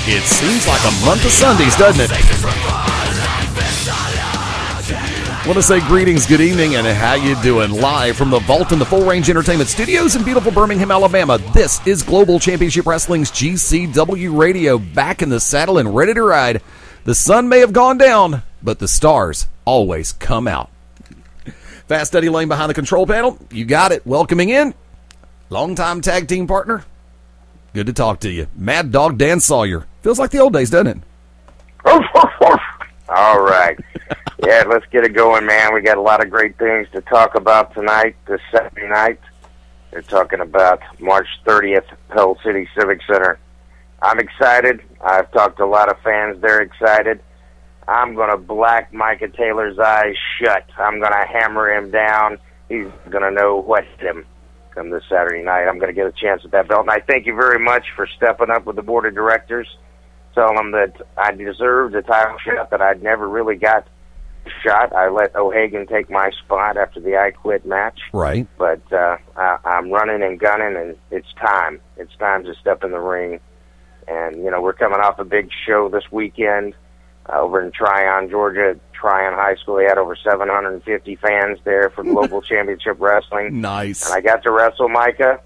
It seems like a month of Sundays, doesn't it? Want to say greetings, good evening, and how you doing? Live from the Vault in the Full Range Entertainment Studios in beautiful Birmingham, Alabama. This is Global Championship Wrestling's GCW Radio, back in the saddle and ready to ride. The sun may have gone down, but the stars always come out. Fast Eddie Layne behind the control panel. You got it. Welcoming in, longtime tag team partner. Good to talk to you. Maddog Dan Sawyer. Feels like the old days, doesn't it? All right. Yeah, let's get it going, man. We got a lot of great things to talk about tonight, this Saturday night. They're talking about March 30th, Pell City Civic Center. I'm excited. I've talked to a lot of fans. They're excited. I'm going to black Micah Taylor's eyes shut. I'm going to hammer him down. He's going to know what hit him come this Saturday night. I'm going to get a chance at that belt. And I thank you very much for stepping up with the board of directors, telling them that I deserved a title shot that I'd never really got a shot. I let O'Hagan take my spot after the I Quit match. Right. But I'm running and gunning, and it's time. It's time to step in the ring. And, you know, we're coming off a big show this weekend over in Tryon, Georgia. Tryon High School. We had over 750 fans there for Global Championship Wrestling. Nice. And I got to wrestle Micah,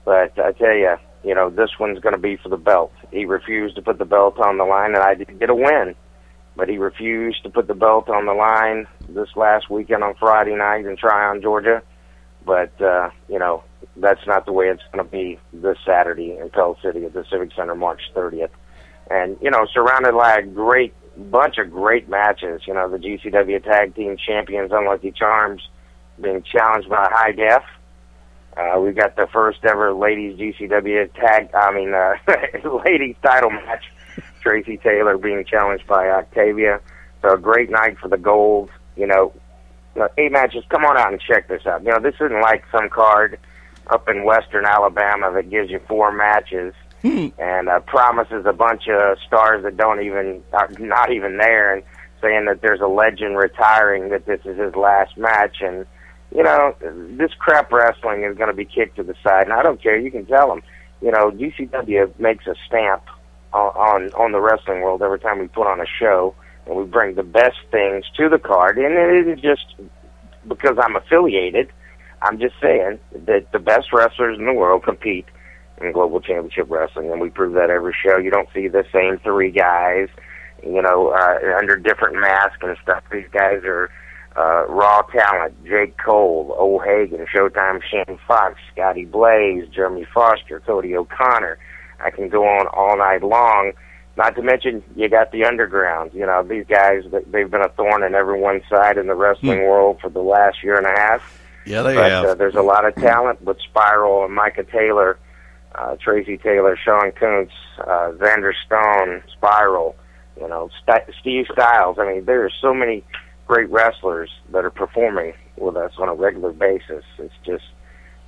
but I tell you, you know, this one's going to be for the belt. He refused to put the belt on the line, and I did get a win. But he refused to put the belt on the line this last weekend on Friday night in Tryon, Georgia. But, you know, that's not the way it's going to be this Saturday in Pell City at the Civic Center, March 30th. And, you know, surrounded by a bunch of great matches. You know, the GCW Tag Team Champions, Unlucky Charms, being challenged by High Def. We got the first ever ladies GCW ladies title match. Tracy Taylor being challenged by Octavia. So a great night for the Gold. You know, 8 matches. Come on out and check this out. You know, this isn't like some card up in western Alabama that gives you 4 matches and promises a bunch of stars that are not even there, and saying that there's a legend retiring, that this is his last match. And, you know, this crap wrestling is going to be kicked to the side. And I don't care. You can tell them. You know, GCW makes a stamp on the wrestling world every time we put on a show, and we bring the best things to the card. And it isn't just because I'm affiliated. I'm just saying that the best wrestlers in the world compete in Global Championship Wrestling, and we prove that every show. You don't see the same 3 guys, you know, under different masks and stuff. These guys are raw talent. Jake Cole, O'Hagan, Showtime Shane Fox, Scotty Blaze, Jeremy Foster, Cody O'Connor. I can go on all night long. Not to mention, you got the underground. You know, these guys, they've been a thorn in everyone's side in the wrestling world for the last year and a half. Yeah, they have. There's a lot of talent with Spiral and Micah Taylor, Tracy Taylor, Sean Kuntz, Xander Stone, Spiral, you know, Steve Styles. I mean, there are so many great wrestlers that are performing with us on a regular basis. It's just,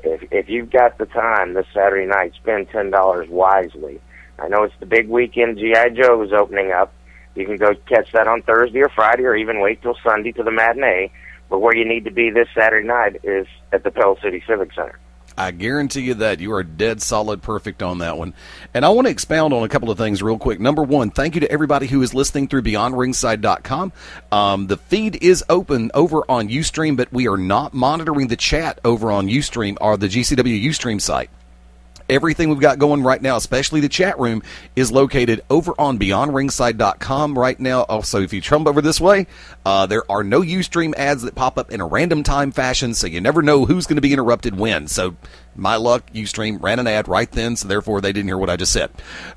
if you've got the time this Saturday night, spend $10 wisely. I know it's the big weekend. G.I. Joe is opening up. You can go catch that on Thursday or Friday, or even wait till Sunday to the matinee. But where you need to be this Saturday night is at the Pell City Civic Center. I guarantee you that. You are dead solid perfect on that one. And I want to expound on a couple of things real quick. Number one, thank you to everybody who is listening through BeyondRingside.com. The feed is open over on Ustream, but we are not monitoring the chat over on Ustream or the GCW Ustream site. Everything we've got going right now, especially the chat room, is located over on BeyondRingside.com right now. Also, if you jump over this way, there are no Ustream ads that pop up in a random time fashion, so you never know who's going to be interrupted when. So, my luck, Ustream ran an ad right then, so therefore they didn't hear what I just said.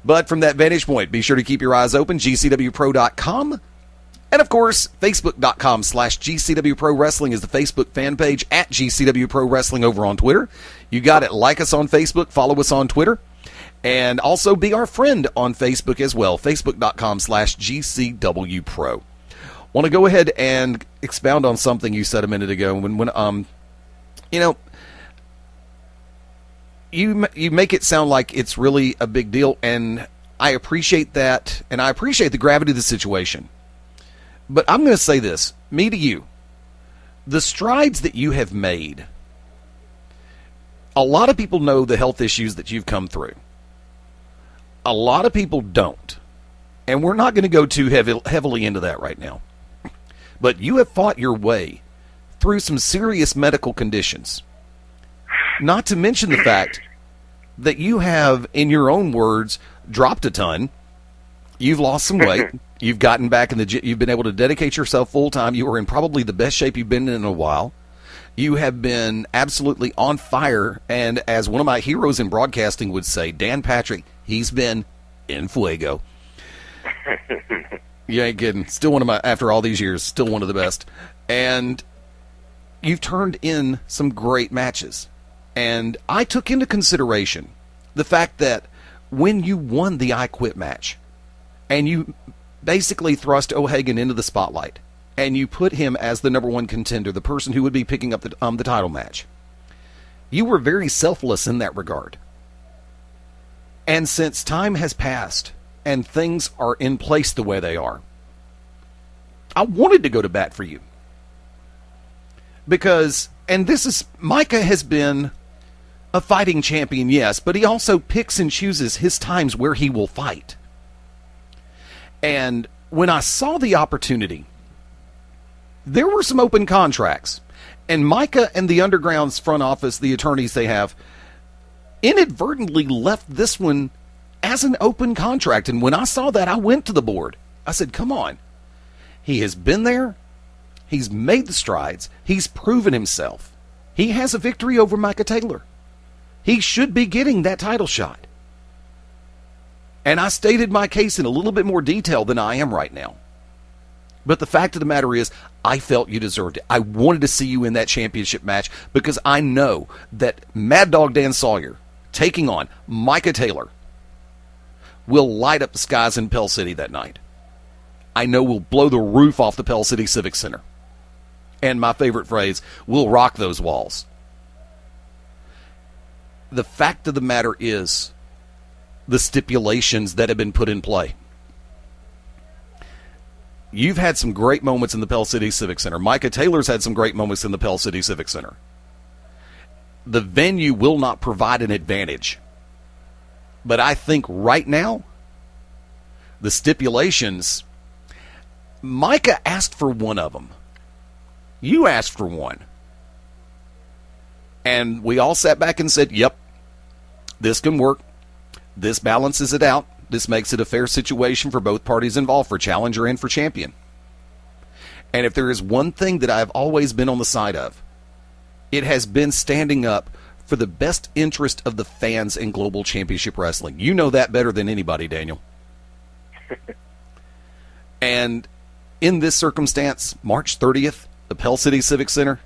But from that vantage point, be sure to keep your eyes open, GCWPro.com. And, of course, Facebook.com/GCW Pro Wrestling is the Facebook fan page, at GCW Pro Wrestling over on Twitter. You got it. Like us on Facebook. Follow us on Twitter. And also be our friend on Facebook as well, Facebook.com/GCW Pro. Want to go ahead and expound on something you said a minute ago. When you know, you make it sound like it's really a big deal, and I appreciate that, and I appreciate the gravity of the situation. But I'm going to say this, me to you, the strides that you have made, a lot of people know the health issues that you've come through. A lot of people don't. And we're not going to go too heavily into that right now. But you have fought your way through some serious medical conditions. Not to mention the fact that you have, in your own words, dropped a ton. You've lost some weight. You've gotten back in the gym. You've been able to dedicate yourself full time. You are in probably the best shape you've been in a while. You have been absolutely on fire. And as one of my heroes in broadcasting would say, Dan Patrick, he's been in fuego. You ain't kidding. Still one of my, after all these years, still one of the best. And you've turned in some great matches. And I took into consideration the fact that when you won the I Quit match, and you basically thrust O'Hagan into the spotlight, and you put him as the number one contender, the person who would be picking up the title match, you were very selfless in that regard. And since time has passed, and things are in place the way they are, I wanted to go to bat for you. Because, and this is, Micah has been a fighting champion, yes, but he also picks and chooses his times where he will fight. And when I saw the opportunity, there were some open contracts. And Micah and the Underground's front office, the attorneys they have, inadvertently left this one as an open contract. And when I saw that, I went to the board. I said, come on. He has been there. He's made the strides. He's proven himself. He has a victory over Micah Taylor. He should be getting that title shot. And I stated my case in a little bit more detail than I am right now. But the fact of the matter is, I felt you deserved it. I wanted to see you in that championship match because I know that Maddog Dan Sawyer taking on Micah Taylor will light up the skies in Pell City that night. I know we'll blow the roof off the Pell City Civic Center. And my favorite phrase, we'll rock those walls. The fact of the matter is the stipulations that have been put in play. You've had some great moments in the Pell City Civic Center. Micah Taylor's had some great moments in the Pell City Civic Center. The venue will not provide an advantage. But I think right now, the stipulations, Micah asked for one of them. You asked for one. And we all sat back and said, yep, this can work. This balances it out. This makes it a fair situation for both parties involved, for challenger and for champion. And if there is one thing that I've always been on the side of, it has been standing up for the best interest of the fans in Global Championship Wrestling. You know that better than anybody, Daniel. And in this circumstance, March 30th, the Pell City Civic Center,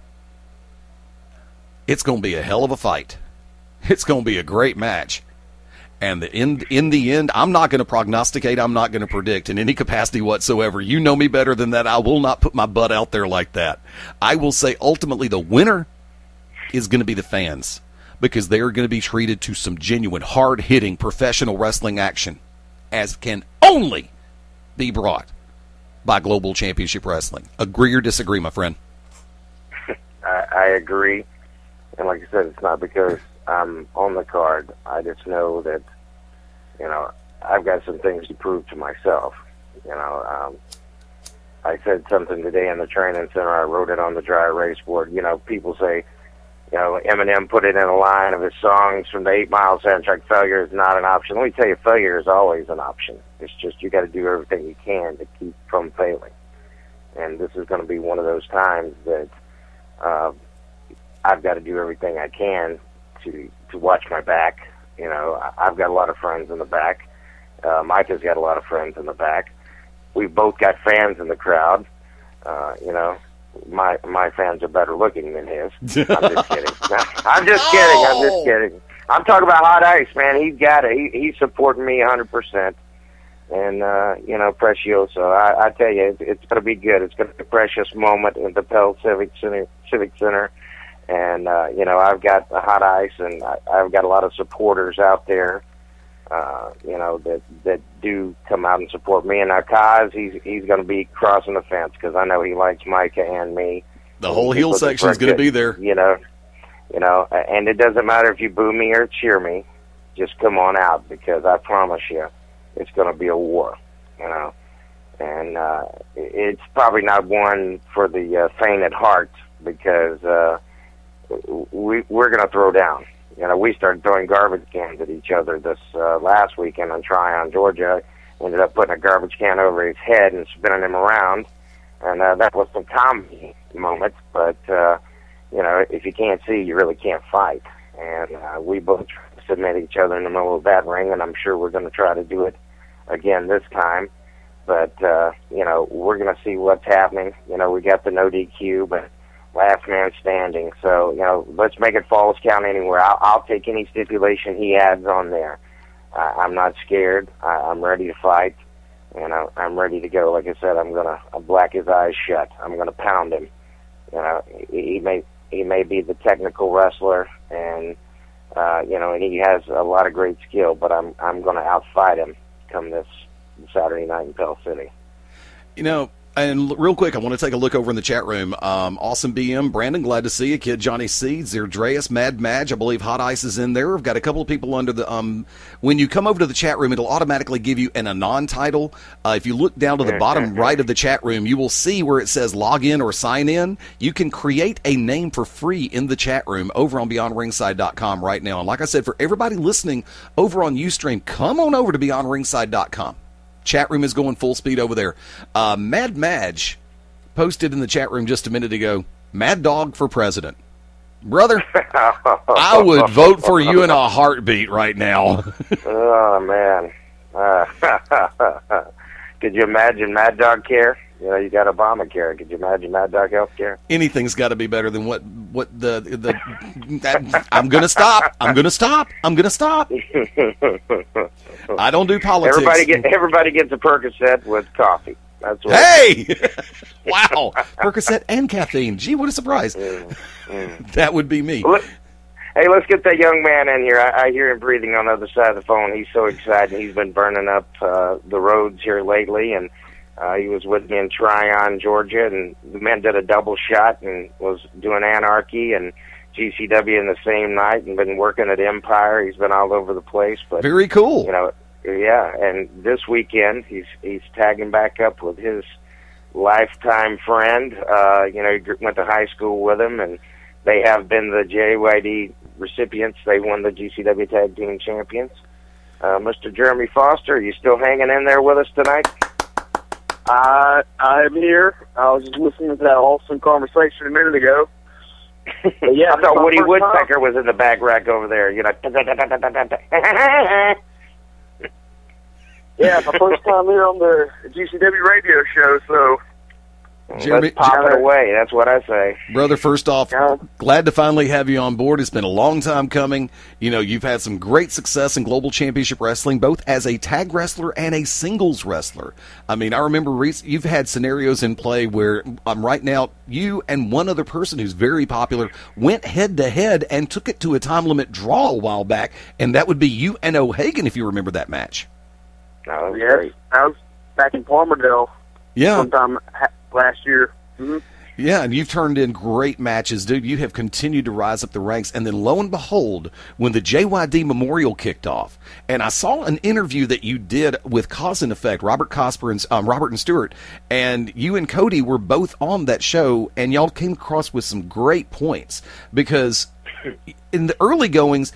it's going to be a hell of a fight. It's going to be a great match. And in the end, I'm not going to prognosticate. I'm not going to predict in any capacity whatsoever. You know me better than that. I will not put my butt out there like that. I will say ultimately the winner is going to be the fans, because they are going to be treated to some genuine, hard-hitting professional wrestling action, as can only be brought by Global Championship Wrestling. Agree or disagree, my friend? I agree. And like I said, it's not because I'm on the card. I just know that, I've got some things to prove to myself. I said something today in the training center. I wrote it on the dry erase board. People say, Eminem put it in a line of his songs from the 8 Mile soundtrack, failure is not an option. Let me tell you, failure is always an option. It's just you got to do everything you can to keep from failing. And this is going to be one of those times that I've got to do everything I can to watch my back. I've got a lot of friends in the back. Micah's got a lot of friends in the back. We've both got fans in the crowd. My fans are better looking than his. I'm just kidding. I'm just kidding. I'm talking about Hot Ice, man. He's got it. He's supporting me 100%. And, Precioso, I tell you, it's going to be good. It's going to be a precious moment in the Pell Civic Center. And, I've got the Hot Ice, and I've got a lot of supporters out there, that do come out and support me. And now Kaz, he's going to be crossing the fence because I know he likes Micah and me. The whole heel section is going to be there. And it doesn't matter if you boo me or cheer me. Just come on out, because I promise you, it's going to be a war. you know. And it's probably not one for the faint at heart, because we're going to throw down. You know, we started throwing garbage cans at each other this last weekend on Tryon, Georgia. Ended up putting a garbage can over his head and spinning him around. And that was some comedy moments. But, you know, if you can't see, you really can't fight. And we both submit each other in the middle of that ring, and I'm sure we're going to try to do it again this time. But, you know, we're going to see what's happening. You know, we got the no DQ, but last man standing. So, you know, let's make it Falls Count anywhere. I'll take any stipulation he adds on there. I'm not scared. I'm ready to fight. You know, I'm ready to go. Like I said, I'm going to black his eyes shut. I'm going to pound him. You know, he may be the technical wrestler, and, you know, and he has a lot of great skill, but I'm going to outfight him come this Saturday night in Pell City. You know, and real quick, I want to take a look over in the chat room. Awesome BM, Brandon, glad to see you. Kid Johnny Seeds, Zerdreus, Mad Madge, I believe Hot Ice is in there. We've got a couple of people under the, when you come over to the chat room, it'll automatically give you an Anon title. If you look down to the bottom right of the chat room, you will see where it says log in or sign in. You can create a name for free in the chat room over on BeyondRingside.com right now. And like I said, for everybody listening over on Ustream, come on over to BeyondRingside.com. Chat room is going full speed over there. Mad Madge posted in the chat room just a minute ago, Maddog for president. Brother, I would vote for you in a heartbeat right now. Oh, man. Could you imagine Maddog care? You know, you got Obamacare. Could you imagine Maddog health care? Anything's got to be better than what the I'm going to stop. I'm going to stop. I'm going to stop. I don't do politics. Everybody gets a Percocet with coffee. That's what. Hey! Wow. Percocet and caffeine. Gee, what a surprise. That would be me. Hey, let's get that young man in here. I hear him breathing on the other side of the phone. He's so excited. He's been burning up the roads here lately, and he was with me in Tryon, Georgia, and the man did a double shot and was doing Anarchy and GCW in the same night, and been working at Empire. He's been all over the place. But very cool. You know, yeah. And this weekend, he's tagging back up with his lifetime friend. You know, he went to high school with him, and they have been the JYD recipients. They won the GCW Tag Team Champions. Mr. Jeremy Foster, are you still hanging in there with us tonight? I'm here. I was just listening to that awesome conversation a minute ago. Yeah, I thought Woody Woodpecker was in the back rack over there. You know. Yeah, my first time here on the GCW radio show, so Jeremy, let's pop it away. That's what I say. Brother, first off, glad to finally have you on board. It's been a long time coming. You know, you've had some great success in Global Championship Wrestling, both as a tag wrestler and a singles wrestler. I mean, I remember you've had scenarios in play where right now you and one other person who's very popular went head-to-head and took it to a time-limit draw a while back, and that would be you and O'Hagan, if you remember that match. No, yes, I was back in Palmerdale sometime last year. Mm-hmm. Yeah, and you've turned in great matches, dude. You have continued to rise up the ranks. And then lo and behold, when the JYD Memorial kicked off, and I saw an interview that you did with Cause and Effect, Robert and Stewart, and you and Cody were both on that show, and y'all came across with some great points. Because in the early goings,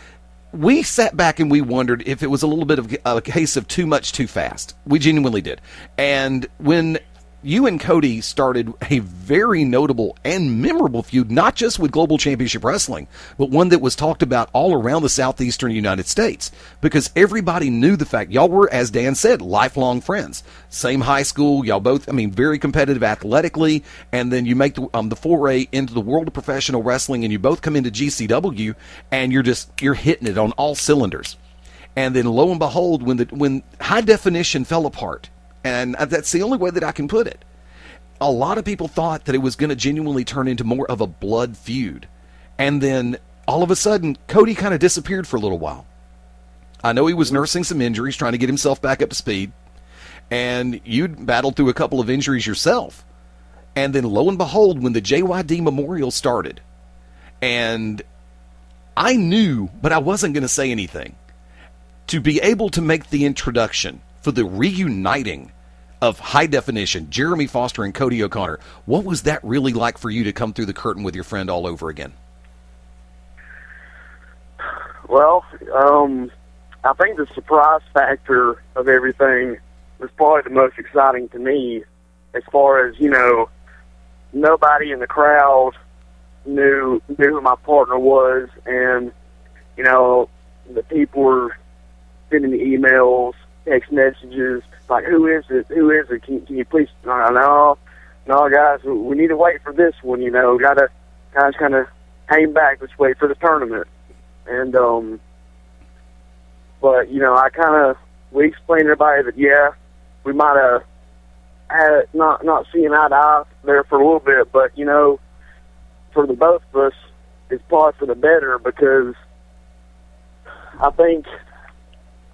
we sat back and we wondered if it was a little bit of a case of too much too fast. We genuinely did. And when you and Cody started a very notable and memorable feud, not just with Global Championship Wrestling, but one that was talked about all around the southeastern United States, because everybody knew the fact y'all were, as Dan said, lifelong friends. Same high school, y'all both, I mean, very competitive athletically, and then you make the foray into the world of professional wrestling, and you both come into GCW, and you're hitting it on all cylinders. And then lo and behold, when high definition fell apart, and that's the only way that I can put it, a lot of people thought that it was going to genuinely turn into more of a blood feud. And then all of a sudden, Cody kind of disappeared for a little while. I know he was nursing some injuries, trying to get himself back up to speed. And you'd battled through a couple of injuries yourself. And then lo and behold, when the JYD Memorial started, and I knew, but I wasn't going to say anything, to be able to make the introduction for the reuniting of High Definition, Jeremy Foster and Cody O'Connor. What was that really like for you to come through the curtain with your friend all over again? Well, I think the surprise factor of everything was probably the most exciting to me, as far as, nobody in the crowd knew who my partner was, and, the people were sending me emails, text messages, like, who is it? Can you please, no, guys, we need to wait for this one, gotta kind of hang back, let's wait for the tournament. And, but, we explained to everybody that, yeah, we might have had not seeing eye to eye there for a little bit, but, for the both of us, it's probably for the better, because I think,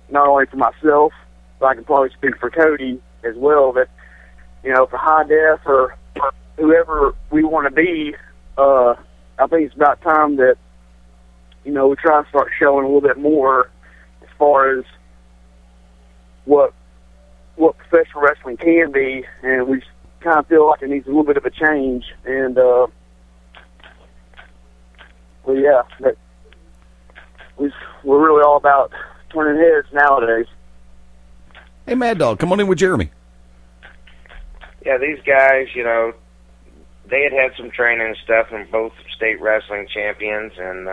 not only for myself, but I can probably speak for Cody as well, that, for High Def or whoever we want to be, I think it's about time that, we try to start showing a little bit more as far as what professional wrestling can be, and we kind of feel like it needs a little bit of a change. And, well, yeah, we're really all about turning heads nowadays. Hey, Maddog, come on in with Jeremy. Yeah, these guys, they had some training and stuff, and both state wrestling champions, and,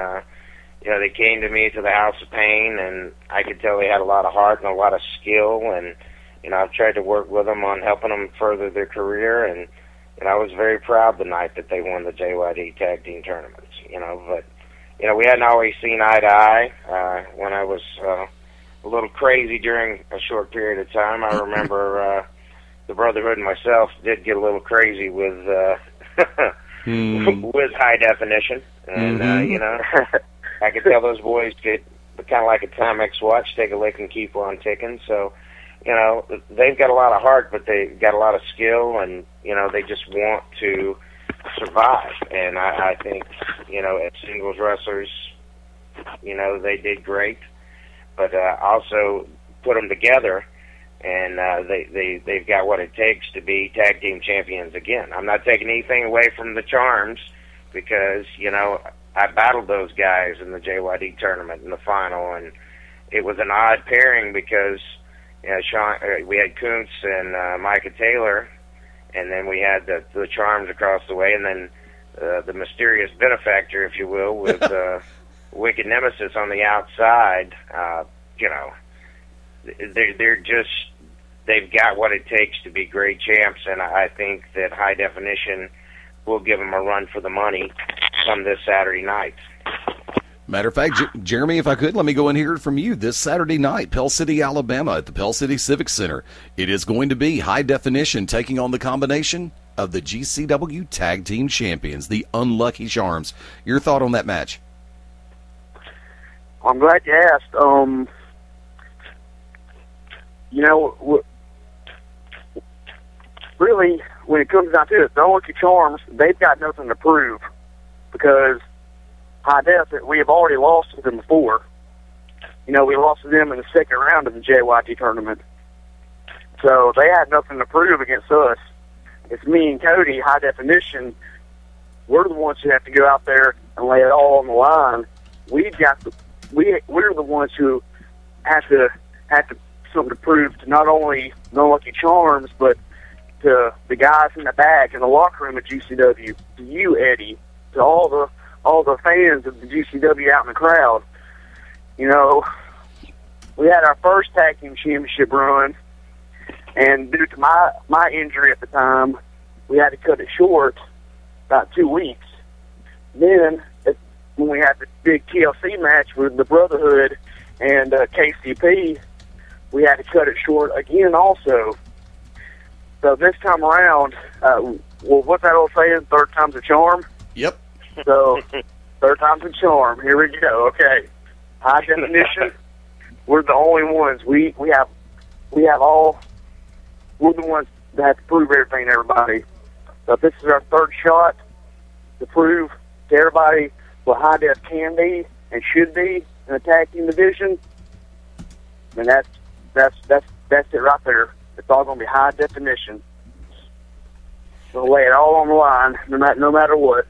they came to me to the House of Pain, and I could tell they had a lot of heart and a lot of skill, and, I've tried to work with them on helping them further their career, and, I was very proud the night that they won the JYD Tag Team Tournaments, but, we hadn't always seen eye to eye. When I was a little crazy during a short period of time, I remember the Brotherhood and myself did get a little crazy with with High Definition, and, I could tell those boys could, kind of like a Timex watch, take a lick and keep on ticking. So, they've got a lot of heart, but they've got a lot of skill, and, they just want to survive. And I think, as singles wrestlers, they did great. But also put them together, and they've got what it takes to be tag team champions again. I'm not taking anything away from the Charms, because, I battled those guys in the JYD tournament in the final, and it was an odd pairing because we had Kuntz and Micah Taylor, and then we had the Charms across the way, and then the mysterious benefactor, if you will, with Wicked Nemesis on the outside. They've got what it takes to be great champs, and I think that High Definition will give them a run for the money come this Saturday night. Matter of fact, Jeremy, if I could, let me go and hear it from you. This Saturday night, Pell City, Alabama, at the Pell City Civic Center, it is going to be High Definition taking on the combination of the GCW Tag Team Champions, the Unlucky Charms. Your thought on that match? I'm glad you asked. Really, when it comes down to it, the Unlucky Charms, they've got nothing to prove, because High Def, we have already lost to them before. We lost to them in the second round of the JYT tournament. So they had nothing to prove against us. It's me and Cody, High Definition. We're the ones who have to go out there and lay it all on the line. We're the ones who have something to prove to not only the Unlucky Charms, but to the guys in the back in the locker room at GCW, to you, Eddie, to all the fans of the GCW out in the crowd. We had our first tag team championship run, and due to my injury at the time, we had to cut it short about 2 weeks. Then, when we had the big TLC match with the Brotherhood and KCP, we had to cut it short again also. So this time around, what's that old saying? Third time's a charm? Yep. So, third time's a charm. Here we go. Okay. High Definition, we're the only ones. We have all, we're the ones that have to prove everything to everybody. So this is our third shot to prove to everybody what High Def can be and should be in the tag team division. And that's it right there. It's all going to be high definition. We'll lay it all on the line, no matter what.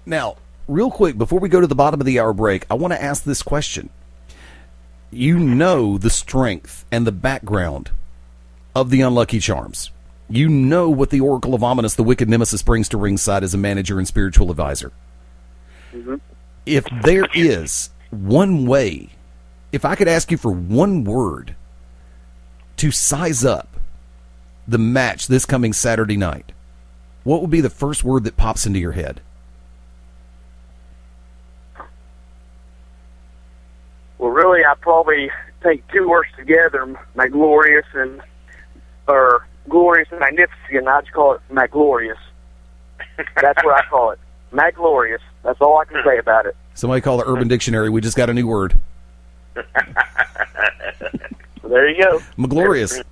Now, real quick, before we go to the bottom of the hour break, I want to ask this question. You know the strength and the background of the Unlucky Charms. You know what the Oracle of Ominous, the Wicked Nemesis, brings to ringside as a manager and spiritual advisor. Mm-hmm. If there is one way, if I could ask you for one word to size up the match this coming Saturday night, what would be the first word that pops into your head? Well, really, I probably take two words together, glorious and magnificent. I just call it Magglorious. That's what I call it. Magglorious. That's all I can say about it. Somebody call the Urban Dictionary. We just got a new word. There you go. Magglorious.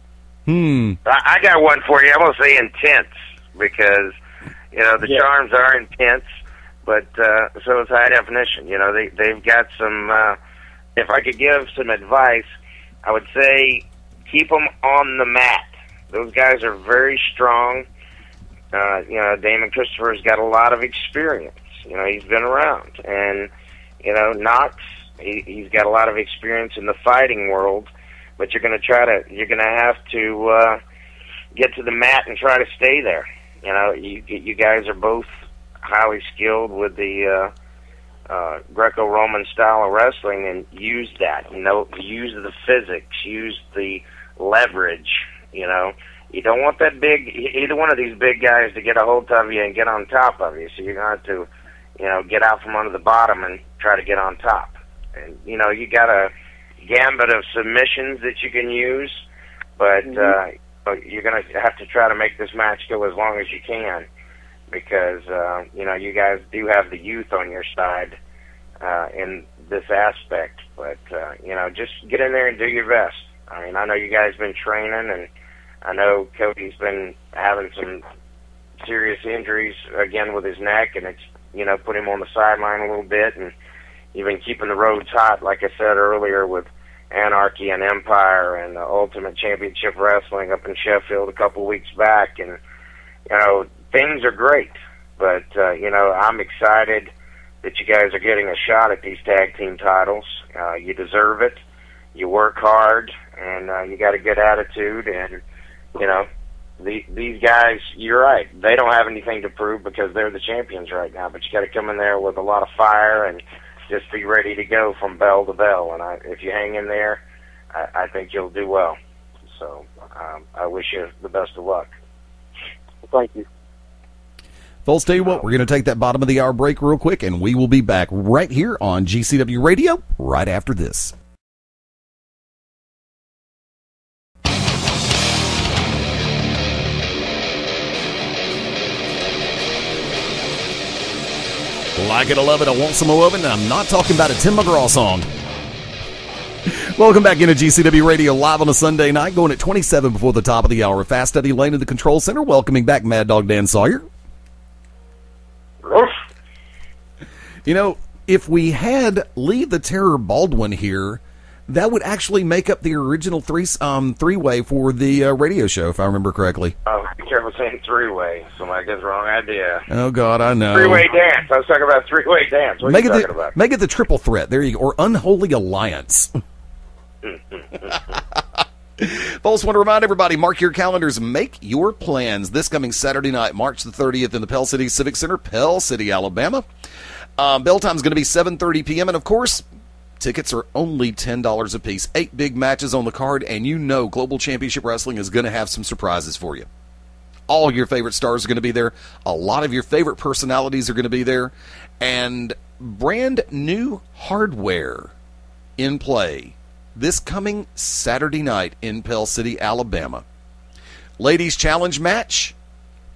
I got one for you. I'm going to say intense because, the Charms are intense, but so is high definition. They've got some, if I could give some advice, I would say keep them on the mat. Those guys are very strong. Damon Christopher's got a lot of experience. He's been around. And, Knox, he's got a lot of experience in the fighting world, but you're going to have to get to the mat and try to stay there. You guys are both highly skilled with the Greco-Roman style of wrestling, and use that. Use the physics, use the leverage. You don't want that either one of these big guys to get a hold of you and get on top of you. So you're going to have to, get out from under the bottom and try to get on top. And you got a gambit of submissions that you can use, but you're going to have to try to make this match go as long as you can, because you guys do have the youth on your side in this aspect. But just get in there and do your best. I mean, I know you guys been training, and I know Cody's been having some serious injuries again with his neck, and it's put him on the sideline a little bit, and you've been keeping the roads hot, like I said earlier, with Anarchy and Empire and the Ultimate Championship Wrestling up in Sheffield a couple weeks back, and things are great, but I'm excited that you guys are getting a shot at these tag team titles. You deserve it. You work hard, and you got a good attitude, and these guys, you're right, they don't have anything to prove because they're the champions right now, but you got to come in there with a lot of fire and just be ready to go from bell to bell. And if you hang in there, I think you'll do well. So I wish you the best of luck. Thank you. Folks, tell you what, we're going to take that bottom of the hour break real quick, and we will be back right here on GCW Radio right after this. Like it, I love it, I want some more of it, and I'm not talking about a Tim McGraw song. Welcome back into GCW Radio live on a Sunday night, going at 27 before the top of the hour. Fast Eddie Layne in the control center, welcoming back Maddog Dan Sawyer. If we had Lee the Terror Baldwin here, that would actually make up the original three-way for the radio show, if I remember correctly. Oh, be careful saying three-way. Somebody gets the wrong idea. Oh, God, I know. Three-way dance. I was talking about three-way dance. What are you talking about? Make it the triple threat. There you go. Or unholy alliance. Folks, want to remind everybody, mark your calendars, make your plans. This coming Saturday night, March the 30th in the Pell City Civic Center, Pell City, Alabama. Bell time is going to be 7:30 p.m., and, of course, tickets are only $10 a piece. 8 big matches on the card, and Global Championship Wrestling is going to have some surprises for you. All your favorite stars are going to be there. A lot of your favorite personalities are going to be there. And brand new hardware in play this coming Saturday night in Pell City, Alabama. Ladies Challenge match,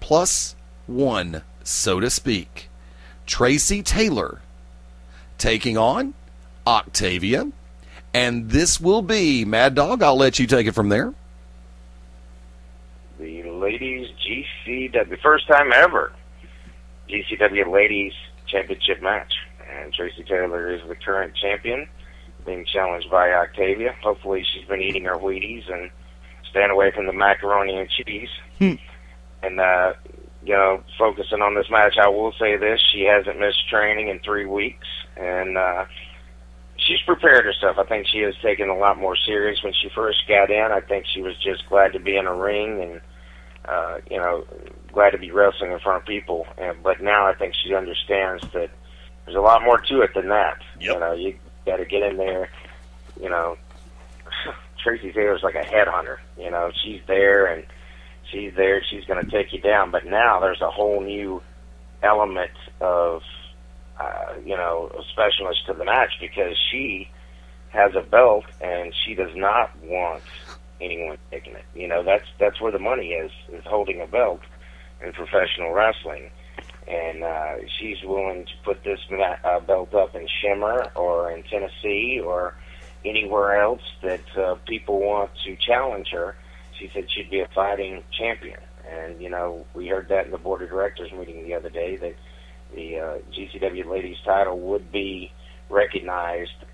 +1, so to speak. Tracy Taylor taking on Octavia, and this will be, Maddog, I'll let you take it from there. The ladies GCW, first time ever GCW Ladies Championship match, and Tracy Taylor is the current champion, being challenged by Octavia. Hopefully she's been eating her Wheaties and staying away from the macaroni and cheese, and focusing on this match. I will say this: she hasn't missed training in 3 weeks, and she's prepared herself. I think she has taken a lot more serious when she first got in. I think she was just glad to be in a ring and glad to be wrestling in front of people. But now I think she understands that there's a lot more to it than that. Yep. You got to get in there. Tracy Taylor's like a headhunter. She's there and she's there. She's going to take you down. But now there's a whole new element of a specialist to the match, because she has a belt and she does not want anyone taking it. That's where the money is holding a belt in professional wrestling. And she's willing to put this belt up in Shimmer or in Tennessee or anywhere else that people want to challenge her. She said she'd be a fighting champion. And, we heard that in the board of directors meeting the other day, that the GCW ladies title would be recognized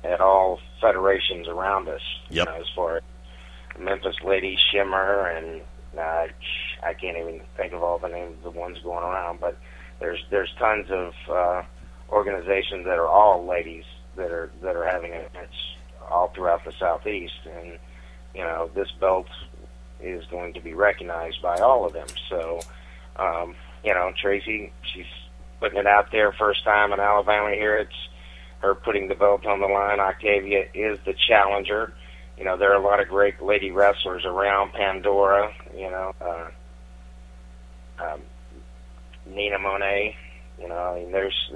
at all federations around us. Yep. As far as Memphis ladies, Shimmer, and I can't even think of all the names of the ones going around, but there's tons of organizations that are all ladies that are having events all throughout the Southeast, and this belt is going to be recognized by all of them. So Tracy, she's putting it out there. First time in Alabama here, it's her putting the belt on the line. Octavia is the challenger. There are a lot of great lady wrestlers around. Pandora, Nina Monet, there's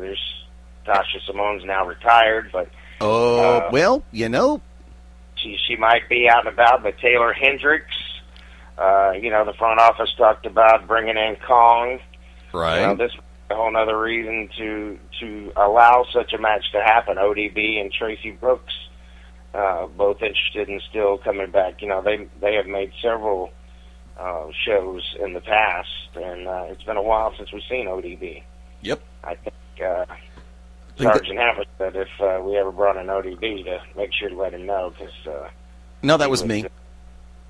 Tasha Simone's now retired, but she might be out and about. But Taylor Hendricks, the front office talked about bringing in Kong. Right. This is a whole other reason to allow such a match to happen. ODB and Tracy Brooks, both interested in still coming back. They have made several shows in the past, and it's been a while since we've seen ODB. Yep. I think Sergeant Hammer said if we ever brought in ODB to make sure to let him know, because no, that was me.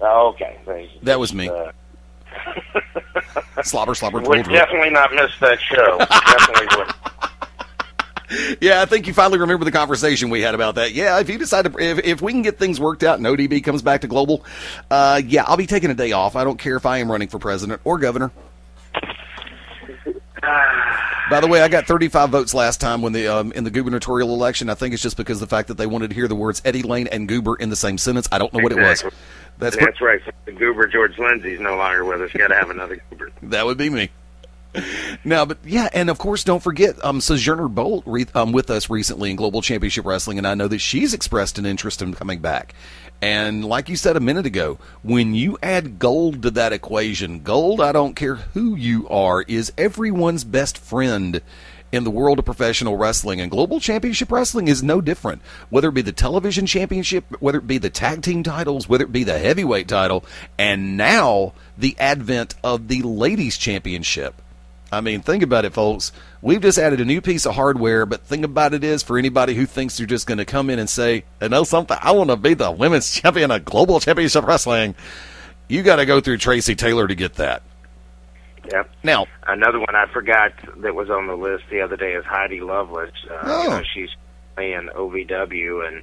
Oh, okay. That was me. Slobber. Would definitely not miss that show. Definitely would. Yeah, I think you finally remember the conversation we had about that. Yeah, if you decide to, if we can get things worked out and ODB comes back to Global, I'll be taking a day off. I don't care if I am running for president or governor. By the way, I got 35 votes last time when in the gubernatorial election. I think it's just because of the fact that they wanted to hear the words Eddie Layne and Goober in the same sentence. I don't know what it was. That's right. The Goober George Lindsay's no longer with us. Got to have another Goober. That would be me. Now, but yeah, and of course, don't forget Sojourner Bolt with us recently in Global Championship Wrestling, and I know that she's expressed an interest in coming back. And like you said a minute ago, when you add gold to that equation, gold, I don't care who you are, is everyone's best friend in the world of professional wrestling, and Global Championship Wrestling is no different. Whether it be the television championship, whether it be the tag team titles, whether it be the heavyweight title, and now the advent of the ladies championship. I mean, think about it, folks. We've just added a new piece of hardware, but think about it is, for anybody who thinks they're just going to come in and say, you know something, I want to be the women's champion of Global Championship Wrestling, you got to go through Tracy Taylor to get that. Yep. Now, another one I forgot that was on the list the other day is Heidi Lovelace. She's playing OVW, and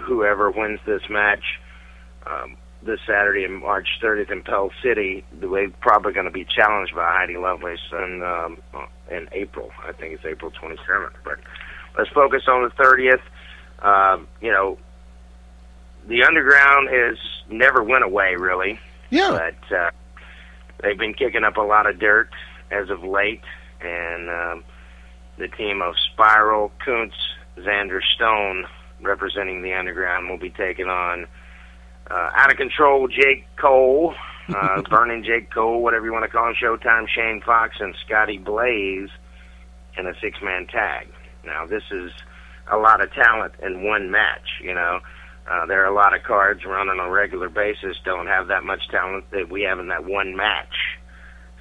whoever wins this match this Saturday, in March 30th in Pell City, they're probably going to be challenged by Heidi Lovelace in April. I think it's April 27th. But let's focus on the 30th. The Underground has never went away, really. Yeah. But they've been kicking up a lot of dirt as of late, and the team of Spiral, Kuntz, Xander Stone, representing the Underground, will be taking on out of control Jake Cole, Burning Jake Cole, whatever you want to call him, Showtime Shane Fox, and Scotty Blaze in a 6-man tag. Now, this is a lot of talent in one match, there are a lot of cards running on a regular basis, don't have that much talent that we have in that one match.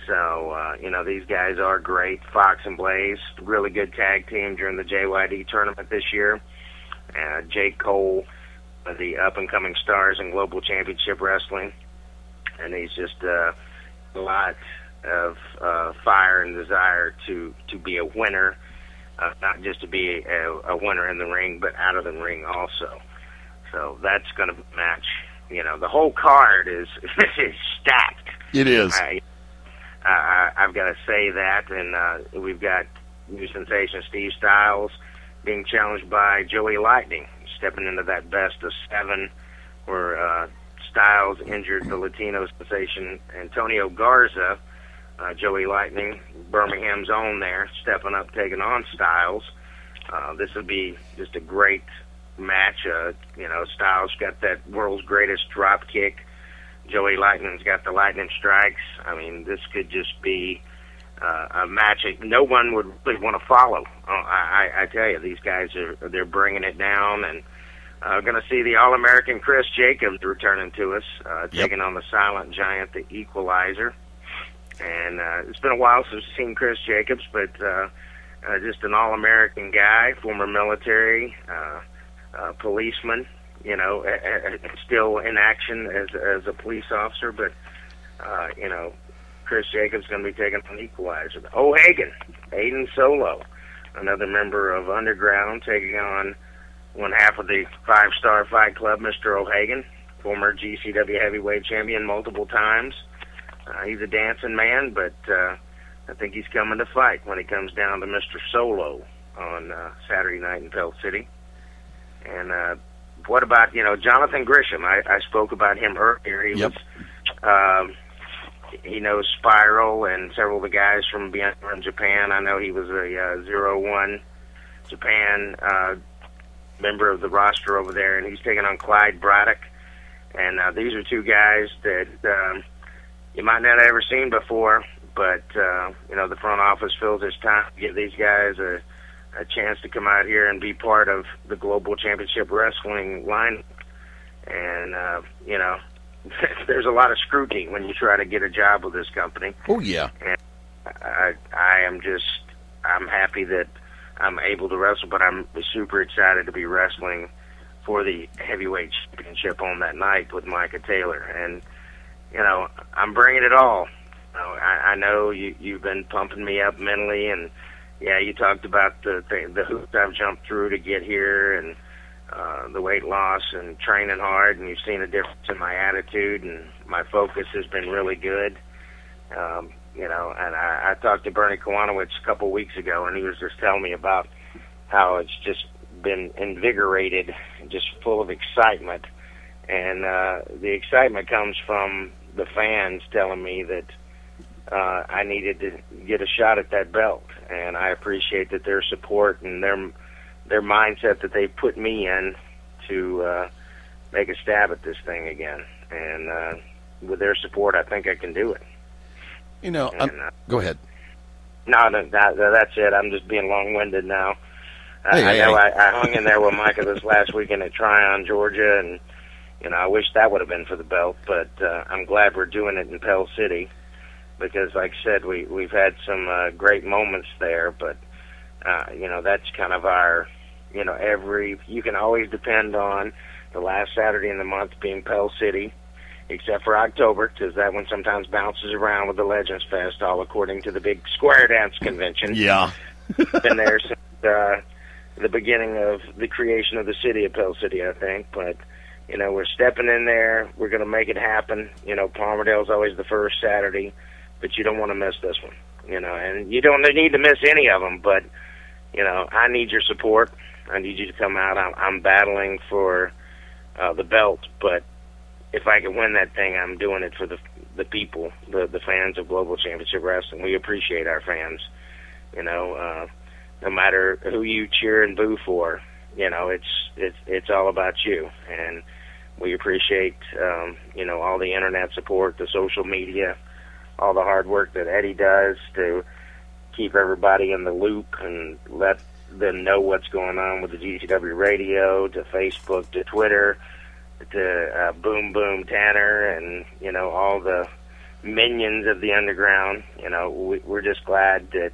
So, these guys are great. Fox and Blaze, really good tag team during the JYD tournament this year. Jake Cole of the up-and-coming stars in Global Championship Wrestling, and he's just a lot of fire and desire to be a winner, not just to be a winner in the ring, but out of the ring also. So that's going to match. You know, the whole card is stacked. It is. I've got to say that, and we've got new sensation Steve Styles being challenged by Joey Lightning, stepping into that best of 7, where Styles injured the Latino sensation Antonio Garza. Joey Lightning, Birmingham's own there, stepping up, taking on Styles. This would be just a great match. You know, Styles got that world's greatest drop kick. Joey Lightning's got the lightning strikes. I mean, this could just be a match that no one would really want to follow. I tell you, these guys they're bringing it down, and going to see the All-American Chris Jacobs returning to us, taking on the Silent Giant, the Equalizer. And it's been a while since we've seen Chris Jacobs, but just an All-American guy, former military, policeman, you know, still in action as a police officer, but, you know, Chris Jacobs going to be taking on Equalizer. O'Hagan, Aiden Solo, another member of Underground, taking on one half of the 5-Star Fight Club, Mr. O'Hagan, former GCW heavyweight champion multiple times. He's a dancing man, but I think he's coming to fight when he comes down to Mr. Solo on Saturday night in Pell City. And what about, you know, Jonathan Grisham? I spoke about him earlier. He was, he knows Spiral and several of the guys from Japan. I know he was a 01 Japan member of the roster over there, and he's taking on Clyde Braddock. And these are two guys that you might not have ever seen before, but, you know, the front office feels it's time to give these guys a chance to come out here and be part of the Global Championship Wrestling line. And, you know, there's a lot of scrutiny when you try to get a job with this company. Oh, yeah. And I'm happy that I'm able to wrestle, but I'm super excited to be wrestling for the heavyweight championship on that night with Micah Taylor. And, you know, I'm bringing it all. You know, I know you've been pumping me up mentally, and yeah, you talked about the hoops I've jumped through to get here, and the weight loss and training hard, and you've seen a difference in my attitude, and my focus has been really good. You know, and I talked to Bernie Kowanowicz a couple weeks ago, and he was just telling me about how it's just been invigorated, just full of excitement. And the excitement comes from the fans telling me that I needed to get a shot at that belt, and I appreciate that their support and their mindset that they put me in to make a stab at this thing again. And with their support, I think I can do it. You know, go ahead. No, that's it. I'm just being long-winded now. I know I hung in there with Micah this last weekend at Tryon, Georgia, and you know, I wish that would have been for the belt, but I'm glad we're doing it in Pell City because, like I said, we've had some great moments there, but, you know, that's kind of our, you know, you can always depend on the last Saturday in the month being Pell City, except for October, because that one sometimes bounces around with the Legends Fest, all according to the big Square Dance Convention. Yeah. Been there since the beginning of the creation of the city of Pell City, I think, but you know, we're stepping in there. We're going to make it happen. You know, Palmerdale's always the first Saturday, but you don't want to miss this one. You know, and you don't need to miss any of them, but, you know, I need your support. I need you to come out. I'm battling for the belt, but if I can win that thing, I'm doing it for the people, the fans of Global Championship Wrestling. We appreciate our fans. You know, no matter who you cheer and boo for, you know, it's all about you, and we appreciate, you know, all the internet support, the social media, all the hard work that Eddie does to keep everybody in the loop and let them know what's going on with the GCW Radio, to Facebook, to Twitter, to Boom Boom Tanner, and, you know, all the minions of the underground. You know, we're just glad that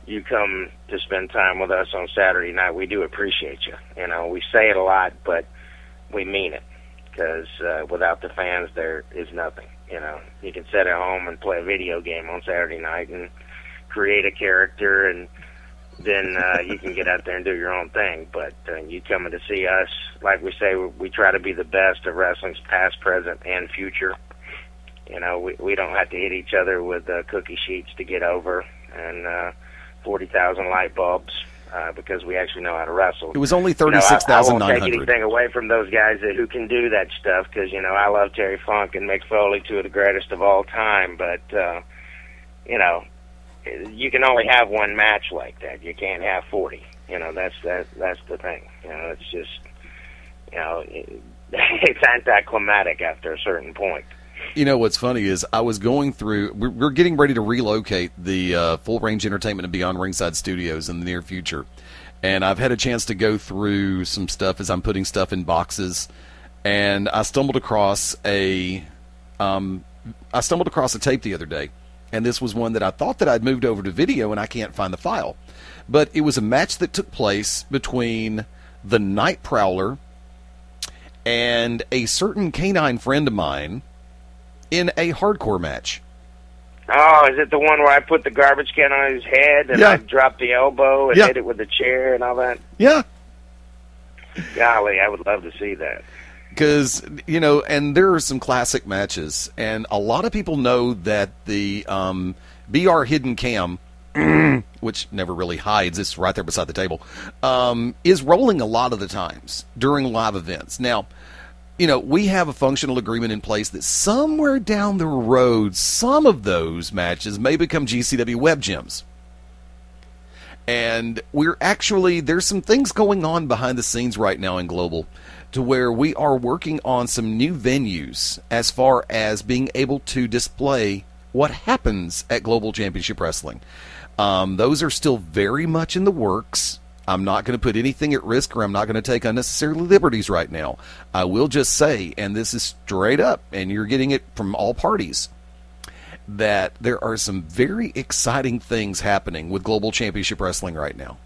you come to spend time with us on Saturday night. We do appreciate you. You know, we say it a lot, but we mean it, because without the fans, there is nothing. You know, you can sit at home and play a video game on Saturday night and create a character, and then you can get out there and do your own thing. But you coming to see us, like we say, we try to be the best of wrestling's past, present, and future. You know, we don't have to hit each other with cookie sheets to get over and 40,000 light bulbs because we actually know how to wrestle. It was only 36,900. I won't take anything away from those guys who can do that stuff, because, you know, I love Terry Funk and Mick Foley, two of the greatest of all time, but, you know, you can only have one match like that. You can't have 40. You know, that's the thing. You know, it's just, you know, it's anticlimactic after a certain point. You know, what's funny is I was going through, we're getting ready to relocate the Full Range Entertainment and Beyond Ringside Studios in the near future. And I've had a chance to go through some stuff as I'm putting stuff in boxes. And I stumbled across a tape the other day. And this was one that I thought that I'd moved over to video, and I can't find the file. But it was a match that took place between the Night Prowler and a certain canine friend of mine in a hardcore match. Oh, is it the one where I put the garbage can on his head and I dropped the elbow and hit it with the chair and all that? Yeah. Golly, I would love to see that. Because, you know, and there are some classic matches, and a lot of people know that the BR Hidden Cam, which never really hides, it's right there beside the table, is rolling a lot of the times during live events. Now, you know, we have a functional agreement in place that somewhere down the road, some of those matches may become GCW web gems. And there's some things going on behind the scenes right now in Global to where we are working on some new venues as far as being able to display what happens at Global Championship Wrestling. Those are still very much in the works. I'm not going to put anything at risk, or I'm not going to take unnecessary liberties right now. I will just say, and this is straight up, and you're getting it from all parties, that there are some very exciting things happening with Global Championship Wrestling right now.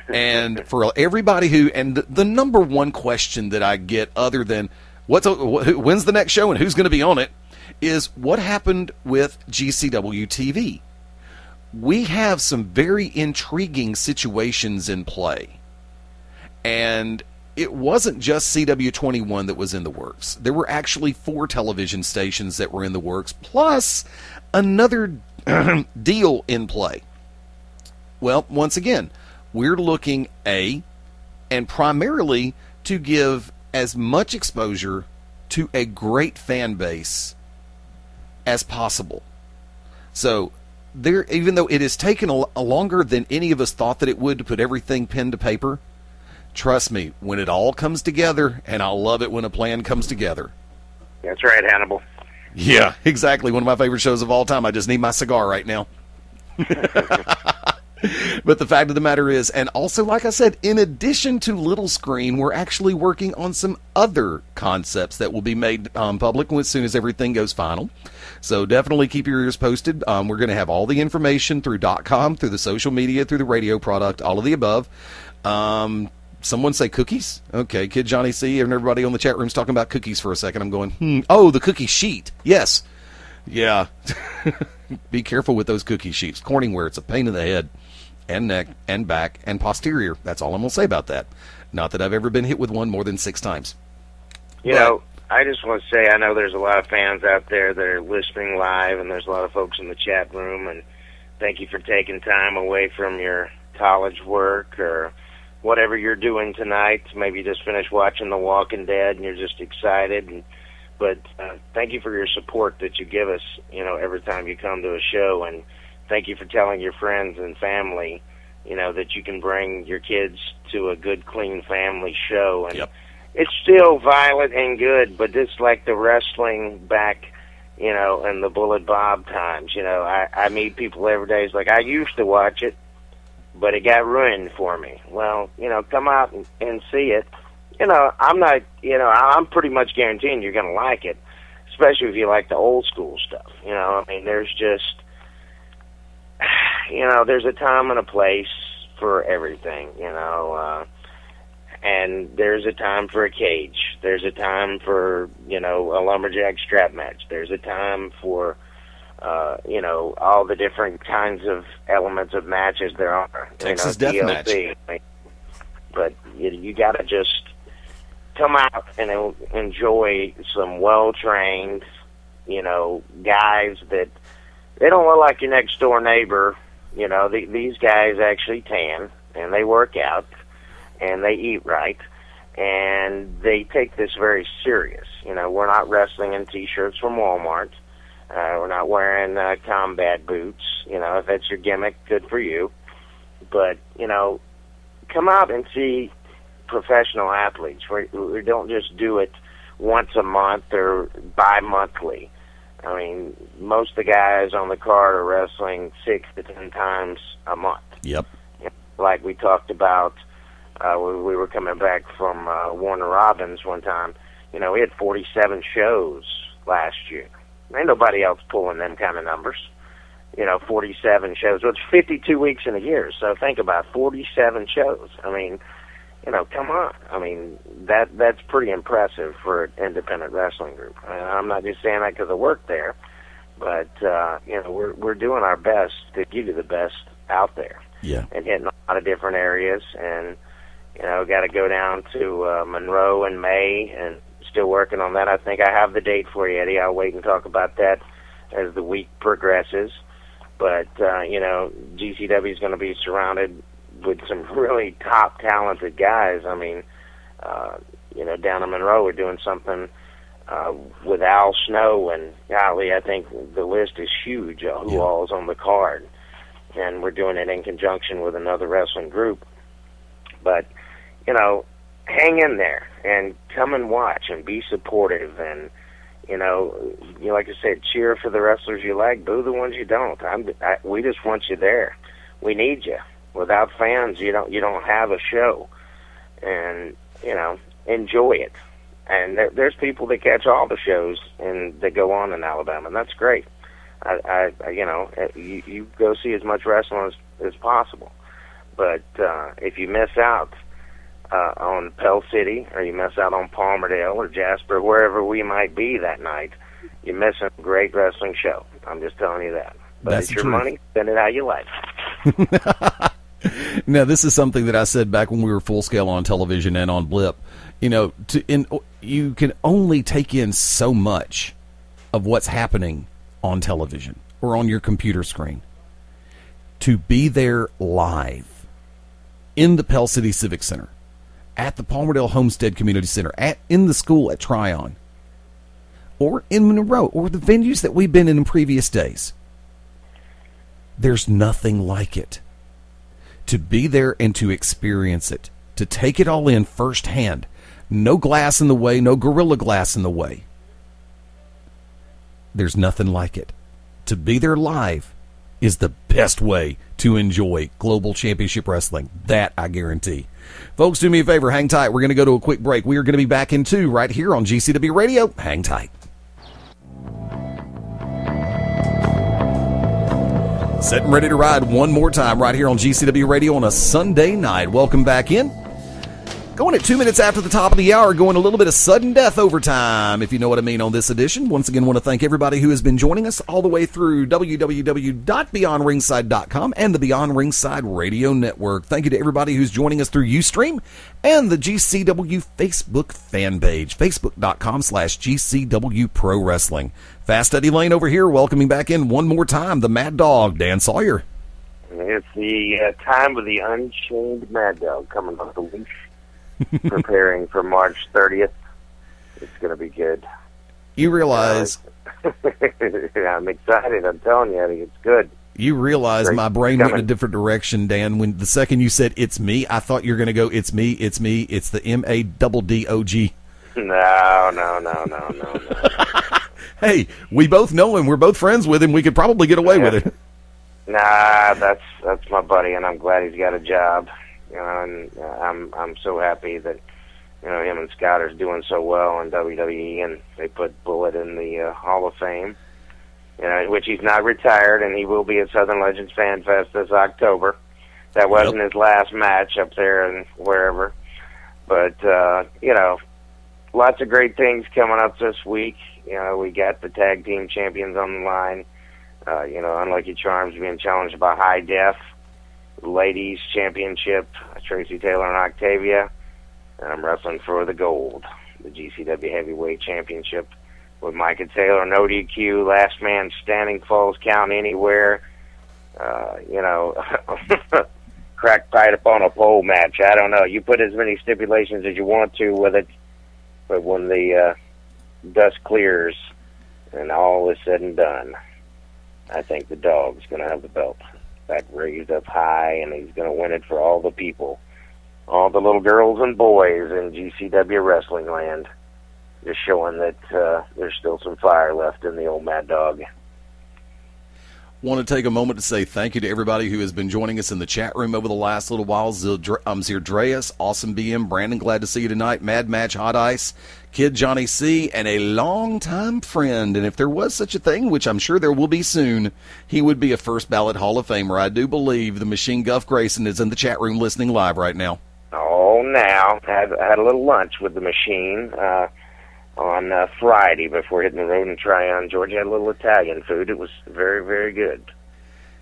And for everybody and the number one question that I get, other than when's the next show and who's going to be on it, is what happened with GCW TV. We have some very intriguing situations in play. And it wasn't just CW21 that was in the works. There were actually 4 television stations that were in the works, plus another deal in play. Well, once again, we're looking, and primarily to give as much exposure to a great fan base as possible. So, even though it has taken a longer than any of us thought that it would to put everything pen to paper, trust me, when it all comes together, and I love it when a plan comes together. That's right, Hannibal. Yeah, exactly. One of my favorite shows of all time. I just need my cigar right now. But the fact of the matter is, and also, like I said, in addition to Little Screen, we're actually working on some other concepts that will be made public as soon as everything goes final. So definitely keep your ears posted. We're going to have all the information through .com, through the social media, through the radio product, all of the above. Someone say cookies? Okay, Kid Johnny C and everybody on the chat room's talking about cookies for a second. I'm going, oh, the cookie sheet. Yes. Yeah. Be careful with those cookie sheets. Corningware, it's a pain in the head and neck and back and posterior. That's all I'm going to say about that. Not that I've ever been hit with one more than 6 times. You know, I just want to say, I know there's a lot of fans out there that are listening live, and there's a lot of folks in the chat room, and thank you for taking time away from your college work or whatever you're doing tonight. Maybe you just finished watching The Walking Dead and you're just excited. But thank you for your support that you give us, you know, every time you come to a show, and thank you for telling your friends and family, you know, that you can bring your kids to a good, clean family show. And it's still violent and good, but it's like the wrestling back, you know, in the Bullet Bob times. You know, I meet people every day. It's like, I used to watch it, but it got ruined for me. Well, you know, come out and see it. You know, I'm pretty much guaranteeing you're going to like it, especially if you like the old school stuff. You know, I mean, there's just, you know, there's a time and a place for everything, you know. And there's a time for a cage. There's a time for, a lumberjack strap match. There's a time for, all the different kinds of elements of matches there are. Texas Death TLC. Match. But you got to just come out and enjoy some well-trained, guys that they don't look like your next-door neighbor. These guys actually tan, and they work out, and they eat right, and they take this very serious. We're not wrestling in T-shirts from Walmart. We're not wearing combat boots. If that's your gimmick, good for you. But, come out and see professional athletes. We don't just do it once a month or bi-monthly. I mean, most of the guys on the card are wrestling 6 to 10 times a month. Yep. Like we talked about, we were coming back from Warner Robins one time. We had 47 shows last year. Ain't nobody else pulling them kind of numbers. 47 shows. Well, it's 52 weeks in a year, so think about 47 shows. I mean, come on. I mean, that's pretty impressive for an independent wrestling group. I'm not just saying that because I work there, but we're doing our best to give you the best out there. Yeah. And hitting a lot of different areas, and got to go down to Monroe in May, and still working on that. I think I have the date for you, Eddie. I'll wait and talk about that as the week progresses. But GCW is going to be surrounded with some really top talented guys. I mean, down in Monroe, we're doing something with Al Snow, and golly, I think the list is huge who all is on the card. And we're doing it in conjunction with another wrestling group. But, hang in there and come and watch and be supportive, and, like I said, cheer for the wrestlers you like, boo the ones you don't. We just want you there. We need you. Without fans, you don't have a show, and enjoy it. And there's people that catch all the shows and that go on in Alabama, and that's great. You go see as much wrestling as possible. But if you miss out on Pell City, or you miss out on Palmerdale or Jasper, wherever we might be that night, you're missing a great wrestling show. I'm just telling you that. But That's it's your true. money. Spend it how you like. Now, this is something that I said back when we were full scale on television and on Blip. You can only take in so much of what's happening on television or on your computer screen. To be there live in the Pell City Civic Center, at the Palmerdale Homestead Community Center, in the school at Tryon, or in Monroe, or the venues that we've been in previous days. There's nothing like it. To be there and to experience it, to take it all in firsthand. No glass in the way, no Gorilla Glass in the way. There's nothing like it. To be there live is the best way to enjoy Global Championship Wrestling. That I guarantee. Folks, do me a favor, hang tight. We're going to go to a quick break. We are going to be back in 2 right here on GCW Radio. Hang tight. Set and ready to ride one more time right here on GCW Radio on a Sunday night. Welcome back in. Going at 2 minutes after the top of the hour, going a little bit of sudden death overtime, if you know what I mean, on this edition. Once again, want to thank everybody who has been joining us all the way through www.beyondringside.com and the Beyond Ringside Radio Network. Thank you to everybody who's joining us through Ustream and the GCW Facebook fan page, facebook.com/GCW Pro Wrestling. Fast Eddie Layne over here, welcoming back in one more time the Maddog, Dan Sawyer. It's the time of the Unchained Maddog coming off the leash. Preparing for March 30th. It's going to be good. You realize... I'm excited. I'm telling you, it's good. You realize my brain went in a different direction, Dan. When the second you said, it's me, I thought you were going to go, it's me, it's the MADDOG. No. Hey, we both know him. We're both friends with him. We could probably get away with it. Nah, that's my buddy, and I'm glad he's got a job. And I'm so happy that him and Scott are doing so well in WWE, and they put Bullet in the Hall of Fame. Which he's not retired, and he will be at Southern Legends Fan Fest this October. That wasn't his last match up there and wherever. But, lots of great things coming up this week. We got the tag team champions on the line. Unlucky Charms being challenged by High Def. Ladies championship, Tracy Taylor and Octavia. And I'm wrestling for the gold, the GCW Heavyweight Championship with Micah Taylor, no DQ, last man standing, falls count anywhere. Crack pipe upon a pole match. I don't know. You put as many stipulations as you want to with it, but when the dust clears and all is said and done, I think the dog's going to have the belt back raised up high, and he's going to win it for all the people, all the little girls and boys in GCW wrestling land, just showing that there's still some fire left in the old Maddog. Want to take a moment to say thank you to everybody who has been joining us in the chat room over the last little while. Zerdreas, Awesome BM, Brandon, glad to see you tonight. Mad Match, Hot Ice, Kid Johnny C, and a longtime friend. And if there was such a thing, which I'm sure there will be soon, he would be a first ballot Hall of Famer. I do believe the Machine Guff Grayson is in the chat room listening live right now. Oh, now. I had a little lunch with the Machine on Friday before hitting the road in Tryon, Georgia. Had a little Italian food. It was very, very good.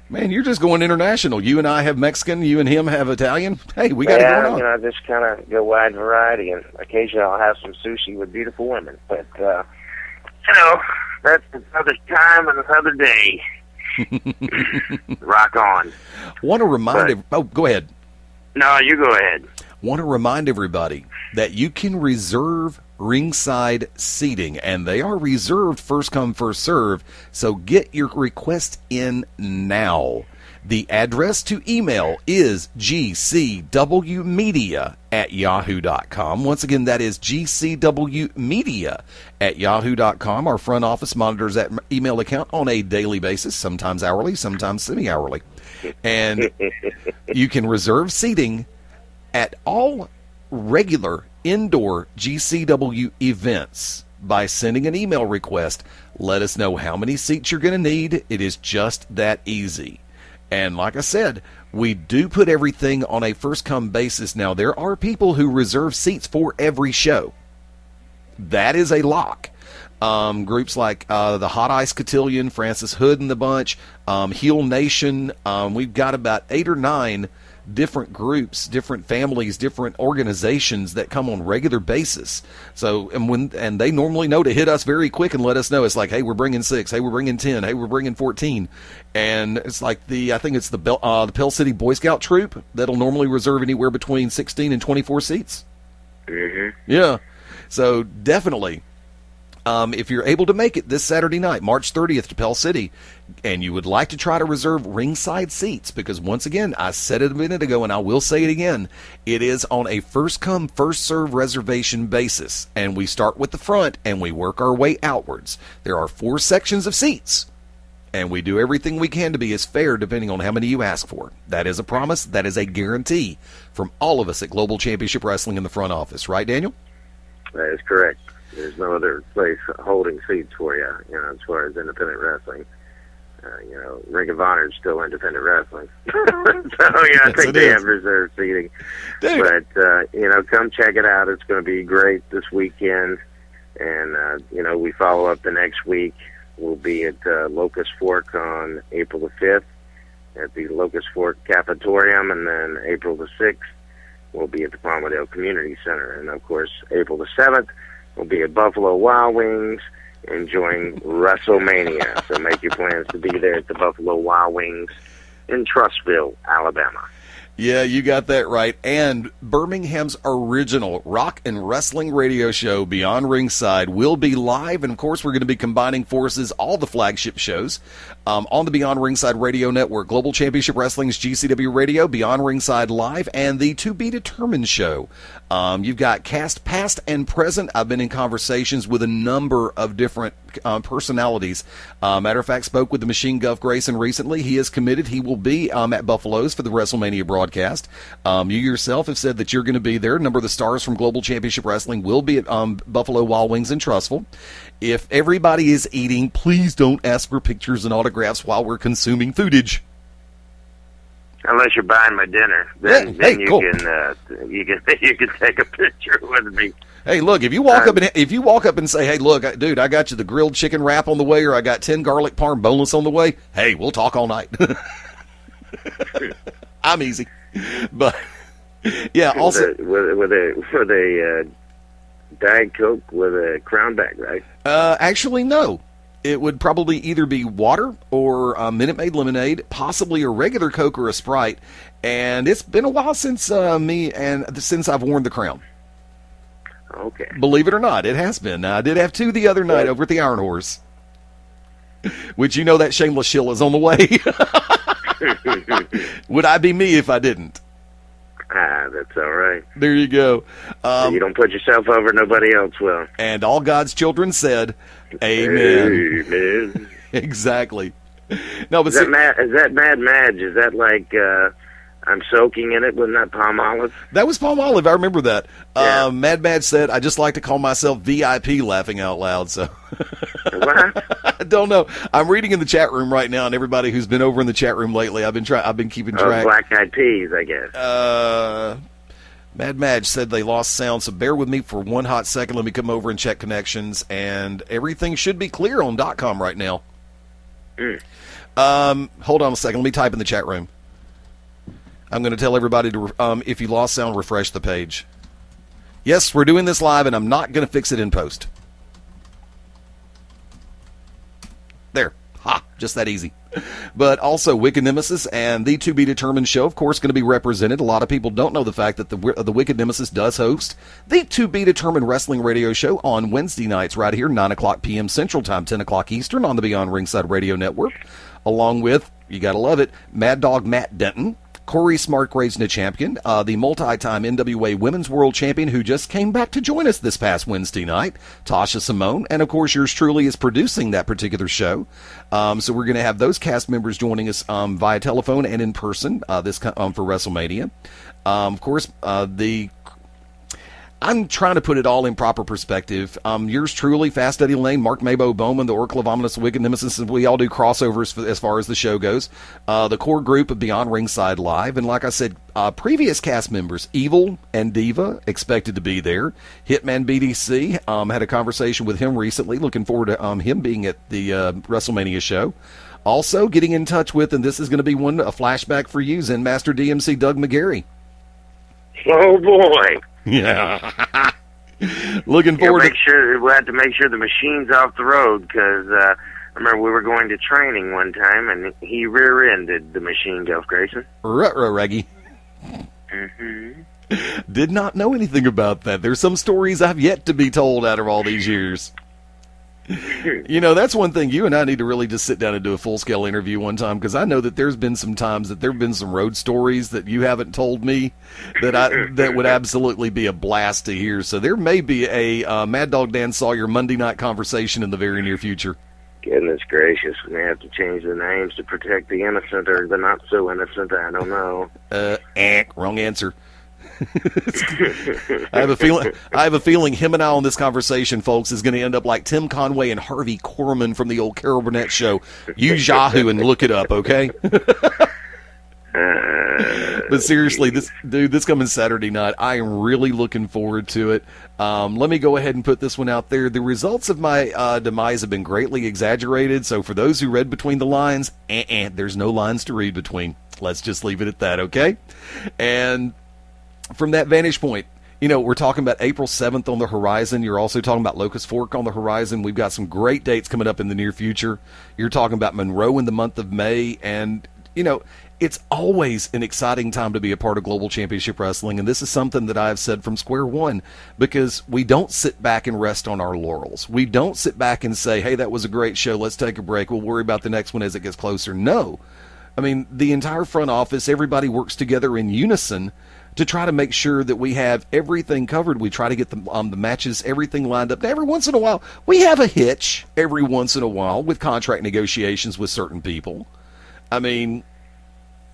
Man, you're just going international. You and I have Mexican. You and him have Italian. Hey, we got it going on. I just kind of go wide variety, and occasionally I'll have some sushi with beautiful women. But, that's another time and another day. Rock on. Want to remind go ahead. No, you go ahead. Want to remind everybody that you can reserve ringside seating, and they are reserved first come, first serve, so get your request in now. The address to email is gcwmedia@yahoo.com. Once again, that is gcwmedia@yahoo.com. Our front office monitors that email account on a daily basis, sometimes hourly, sometimes semi-hourly. And you can reserve seating at all regular indoor GCW events by sending an email request. Let us know how many seats you're going to need. It is just that easy. And like I said, we do put everything on a first-come basis. Now, there are people who reserve seats for every show. That is a lock. Groups like the Hot Ice Cotillion, Francis Hood and the Bunch, Heel Nation. We've got about 8 or 9 different groups, different families, different organizations that come on regular basis. So, and they normally know to hit us very quick and let us know. It's like, hey, we're bringing 6. Hey, we're bringing 10. Hey, we're bringing 14. And it's like I think it's the Pell City Boy Scout troop that'll normally reserve anywhere between 16 and 24 seats. Mm-hmm. Yeah. So definitely, if you're able to make it this Saturday night, March 30th to Pell City, and you would like to try to reserve ringside seats, because once again, I said it a minute ago and I will say it again, it is on a first-come, first-served reservation basis, and we start with the front and we work our way outwards. There are 4 sections of seats, and we do everything we can to be as fair depending on how many you ask for. That is a promise. That is a guarantee from all of us at Global Championship Wrestling in the front office. Right, Daniel? That is correct. There's no other place holding seats for you, as far as independent wrestling. Ring of Honor is still independent wrestling. So, I think they have reserved seating. Dude. But, come check it out. It's going to be great this weekend. And, we follow up the next week. We'll be at Locust Fork on April the 5th at the Locust Fork Cafetorium. And then April the 6th, we'll be at the Palmadale Community Center. And, of course, April the 7th, we'll be at Buffalo Wild Wings enjoying WrestleMania. So make your plans to be there at the Buffalo Wild Wings in Trustville, Alabama. Yeah, you got that right. And Birmingham's original rock and wrestling radio show, Beyond Ringside, will be live. And, of course, we're going to be combining forces, all the flagship shows, on the Beyond Ringside Radio Network. Global Championship Wrestling's GCW Radio, Beyond Ringside Live, and the To Be Determined show. You've got cast past and present. I've been in conversations with a number of different personalities. Matter of fact, spoke with the Machine Guff Grayson recently. He is committed. He will be at Buffalo's for the WrestleMania broadcast. You yourself have said that you're going to be there. A number of the stars from Global Championship Wrestling will be at Buffalo Wild Wings in Trussville. If everybody is eating, please don't ask for pictures and autographs while we're consuming foodage. Unless you're buying my dinner, then you cool. can you can take a picture with me. Hey, look, if you walk up and say, "Hey, look, dude, I got you the grilled chicken wrap on the way, or I got 10 garlic parm boneless on the way," hey, we'll talk all night. I'm easy, but yeah. Also, with a Diet Coke with a Crown back, right? Actually, no. It would probably either be water or Minute Maid lemonade, possibly a regular Coke or a Sprite. And it's been a while since since I've worn the Crown. Okay. Believe it or not, it has been. Now, I did have 2 the other night over at the Iron Horse, which that shameless shill is on the way. Would I be me if I didn't? That's all right. There you go. You don't put yourself over, nobody else will. And all God's children said, "Amen." Amen. Exactly. No, but is that Mad Madge? Is that like I'm soaking in it? Wasn't that palm olive? That was palm olive. I remember that. Yeah. Mad Madge said, "I just like to call myself VIP," laughing out loud. So what? I don't know. I'm reading in the chat room right now, and everybody who's been over in the chat room lately, I've been keeping track. Black Eyed Peas, I guess. Mad Madge said they lost sound, so bear with me for one hot second. Let me come over and check connections, and everything should be clear on .com right now. Hold on a second. Let me type in the chat room. I'm going to tell everybody to, if you lost sound, refresh the page. Yes, we're doing this live, and I'm not going to fix it in post. There. Ha! Just that easy. But also, Wicked Nemesis and the To Be Determined show, of course, going to be represented. A lot of people don't know the fact that the Wicked Nemesis does host the To Be Determined Wrestling Radio Show on Wednesday nights right here, 9 o'clock p.m. Central Time, 10 o'clock Eastern on the Beyond Ringside Radio Network, along with, you got to love it, Maddog Matt Denton, Corey Smartgraves, the champion, the multi-time NWA Women's World Champion who just came back to join us this past Wednesday night, Tasha Simone, and of course yours truly is producing that particular show. So we're going to have those cast members joining us via telephone and in person for WrestleMania. Of course, I'm trying to put it all in proper perspective. Yours truly, Fast Eddie Layne, Mark Mabo Bowman, the Oracle of Ominous Wicked Nemesis, and we all do crossovers as far as the show goes. The core group of Beyond Ringside Live, and like I said, previous cast members, Evil and Diva, expected to be there. Hitman BDC, had a conversation with him recently, looking forward to him being at the WrestleMania show. Also, getting in touch with, and this is going to be a flashback for you, Zen Master DMC Doug McGarry. Oh, boy. Yeah. Looking forward we'll have to make sure the machine's off the road, because I remember we were going to training one time, and he rear-ended the machine, Golf Grayson. Ruh-roh, Reggie. Mm-hmm. Did not know anything about that. There's some stories I've yet to be told out of all these years. You know, that's one thing. You and I need to really just sit down and do a full-scale interview one time, because I know that there's been some times that there have been some road stories that you haven't told me that would absolutely be a blast to hear. So there may be a Mad Dog Dan Sawyer Monday night conversation in the very near future. Goodness gracious, we may have to change the names to protect the innocent or the not-so-innocent. I don't know. Wrong answer. I have a feeling him and I on this conversation, folks, is going to end up like Tim Conway and Harvey Korman from the old Carol Burnett show. Use Yahoo and look it up, okay? But seriously, this coming Saturday night, I am really looking forward to it. Let me go ahead and put this one out there. The results of my demise have been greatly exaggerated, so for those who read between the lines, there's no lines to read between. Let's just leave it at that, okay? And from that vantage point, you know, we're talking about April 7th on the horizon. You're also talking about Locust Fork on the horizon. We've got some great dates coming up in the near future. You're talking about Monroe in the month of May. And, you know, it's always an exciting time to be a part of Global Championship Wrestling. And this is something that I've said from square one, because we don't sit back and rest on our laurels. We don't sit back and say, hey, that was a great show. Let's take a break. We'll worry about the next one as it gets closer. No. I mean, the entire front office, everybody works together in unison to try to make sure that we have everything covered. We try to get the matches, everything lined up. Now, every once in a while, we have a hitch every once in a while with contract negotiations with certain people. I mean,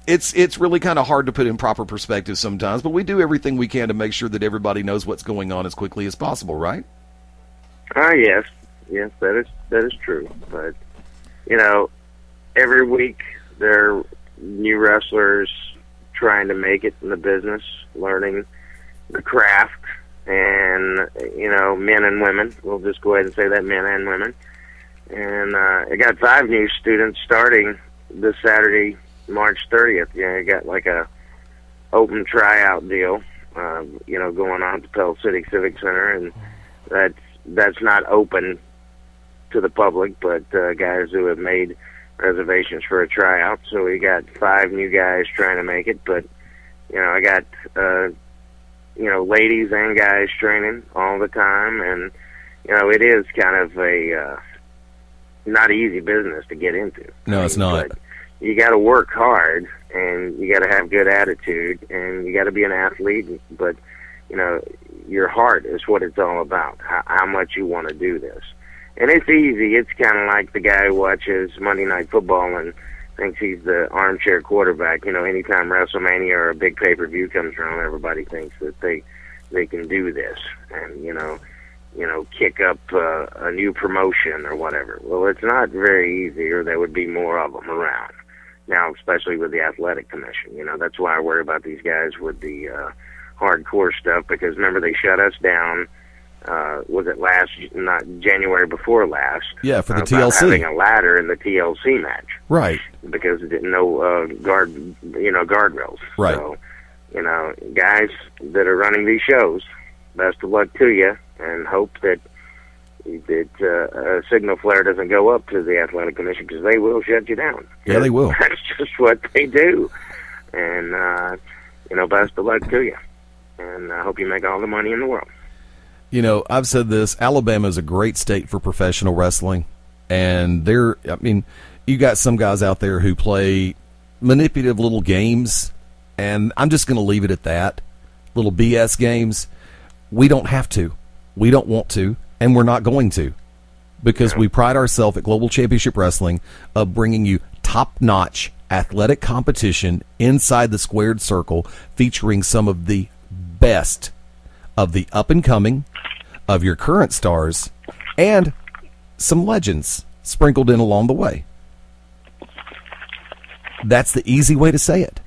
it's really kind of hard to put in proper perspective sometimes, but we do everything we can to make sure that everybody knows what's going on as quickly as possible, right? Yes. Yes, that is true. But, you know, every week there are new wrestlers trying to make it in the business, learning the craft, and, you know, men and women. We'll just go ahead and say that, men and women. And I got 5 new students starting this Saturday, March 30th. You know, I got like a open tryout deal, you know, going on at the Pell City Civic Center, and that's not open to the public, but guys who have made reservations for a tryout. So we got 5 new guys trying to make it, but, you know, I got, you know, ladies and guys training all the time, and, you know, it is kind of a not easy business to get into. No, it's not. But you got to work hard, and you got to have good attitude, and you got to be an athlete, but, you know, your heart is what it's all about, how much you want to do this. And it's easy. It's kind of like the guy who watches Monday Night Football and thinks he's the armchair quarterback. You know, anytime WrestleMania or a big pay-per-view comes around, everybody thinks that they can do this and, you know, kick up a new promotion or whatever. Well, it's not very easy, or there would be more of them around. Now, especially with the athletic commission. You know, that's why I worry about these guys with the hardcore stuff, because remember, they shut us down. Was it not January before last? Yeah, for the about TLC. Having a ladder in the TLC match. Right. Because it didn't know guardrails. Right. So, you know, guys that are running these shows, best of luck to you, and hope that a signal flare doesn't go up to the athletic commission, because they will shut you down. Yeah, they will. That's just what they do. And, you know, best of luck to you. And I hope you make all the money in the world. You know, I've said this, Alabama is a great state for professional wrestling. And you got some guys out there who play manipulative little games, and I'm just going to leave it at that. Little BS games. We don't have to. We don't want to, and we're not going to, because we pride ourselves at Global Championship Wrestling of bringing you top-notch athletic competition inside the squared circle, featuring some of the best of the up-and-coming, of your current stars, and some legends sprinkled in along the way. That's the easy way to say it.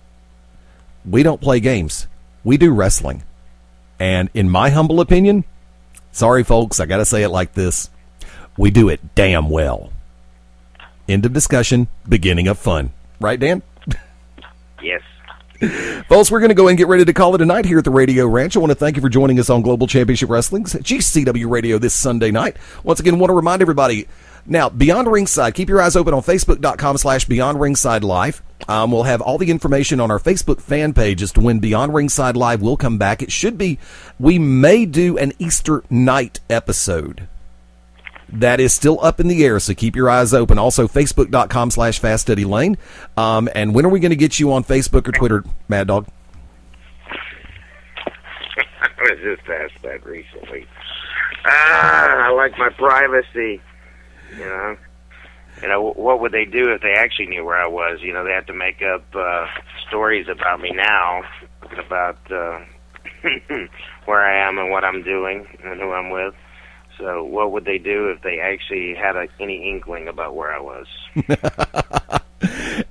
We don't play games. We do wrestling. And in my humble opinion, sorry folks, I got to say it like this, we do it damn well. End of discussion, beginning of fun. Right, Dan? Yes. Folks, we're going to go and get ready to call it a night here at the Radio Ranch. I want to thank you for joining us on Global Championship Wrestling's GCW Radio this Sunday night. Once again, want to remind everybody, now, Beyond Ringside, keep your eyes open on Facebook.com/Beyond Ringside Live. We'll have all the information on our Facebook fan page as to when Beyond Ringside Live will come back. It should be, we may do an Easter night episode. That is still up in the air, so keep your eyes open. Also, Facebook.com/FastEddieLayne. And when are we going to get you on Facebook or Twitter, Maddog? I was just asked that recently. I like my privacy. You know, what would they do if they actually knew where I was? You know, they have to make up stories about me now, about where I am and what I'm doing and who I'm with. So what would they do if they actually had any inkling about where I was?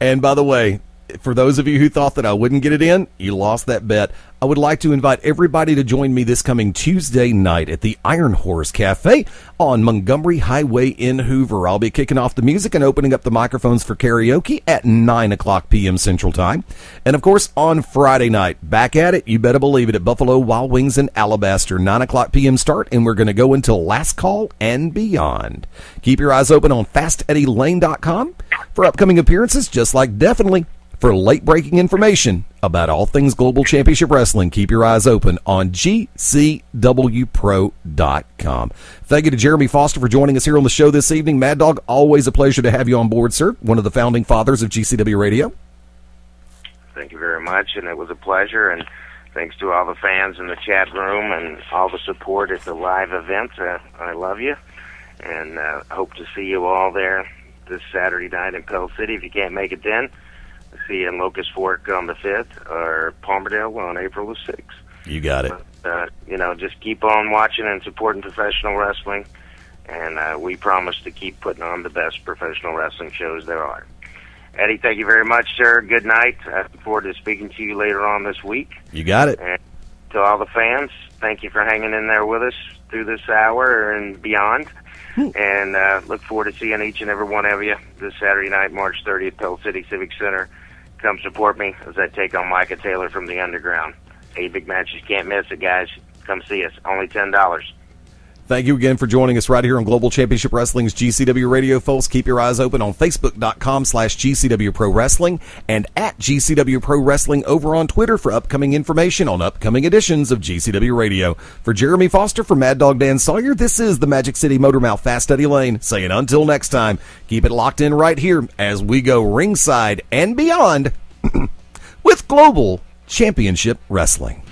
And by the way, for those of you who thought that I wouldn't get it in, you lost that bet. I would like to invite everybody to join me this coming Tuesday night at the Iron Horse Cafe on Montgomery Highway in Hoover. I'll be kicking off the music and opening up the microphones for karaoke at 9 o'clock p.m. Central Time. And, of course, on Friday night, back at it, you better believe it, at Buffalo Wild Wings in Alabaster, 9 o'clock p.m. start, and we're going to go until last call and beyond. Keep your eyes open on FastEddieLayne.com for upcoming appearances, just like definitely for late-breaking information about all things Global Championship Wrestling. Keep your eyes open on GCWPro.com. Thank you to Jeremy Foster for joining us here on the show this evening. Maddog, always a pleasure to have you on board, sir. One of the founding fathers of GCW Radio. Thank you very much, and it was a pleasure. And thanks to all the fans in the chat room and all the support at the live events. I love you, and hope to see you all there this Saturday night in Pell City. If you can't make it then, see you in Locust Fork on the 5th or Palmerdale on April the 6th. You got it. But, just keep on watching and supporting professional wrestling, and we promise to keep putting on the best professional wrestling shows there are. Eddie, thank you very much, sir. Good night. I look forward to speaking to you later on this week. You got it. And to all the fans, thank you for hanging in there with us through this hour and beyond. And look forward to seeing each and every one of you this Saturday night, March 30th, Pell City Civic Center. Come support me as I take on Micah Taylor from the Underground. 8 big matches. You can't miss it, guys. Come see us. Only $10. Thank you again for joining us right here on Global Championship Wrestling's GCW Radio, folks. Keep your eyes open on Facebook.com/GCW Pro Wrestling and at GCW Pro Wrestling over on Twitter for upcoming information on upcoming editions of GCW Radio. For Jeremy Foster, for Maddog Dan Sawyer, this is the Magic City Motor Mouth Fast Eddie Layne saying until next time, keep it locked in right here as we go ringside and beyond with Global Championship Wrestling.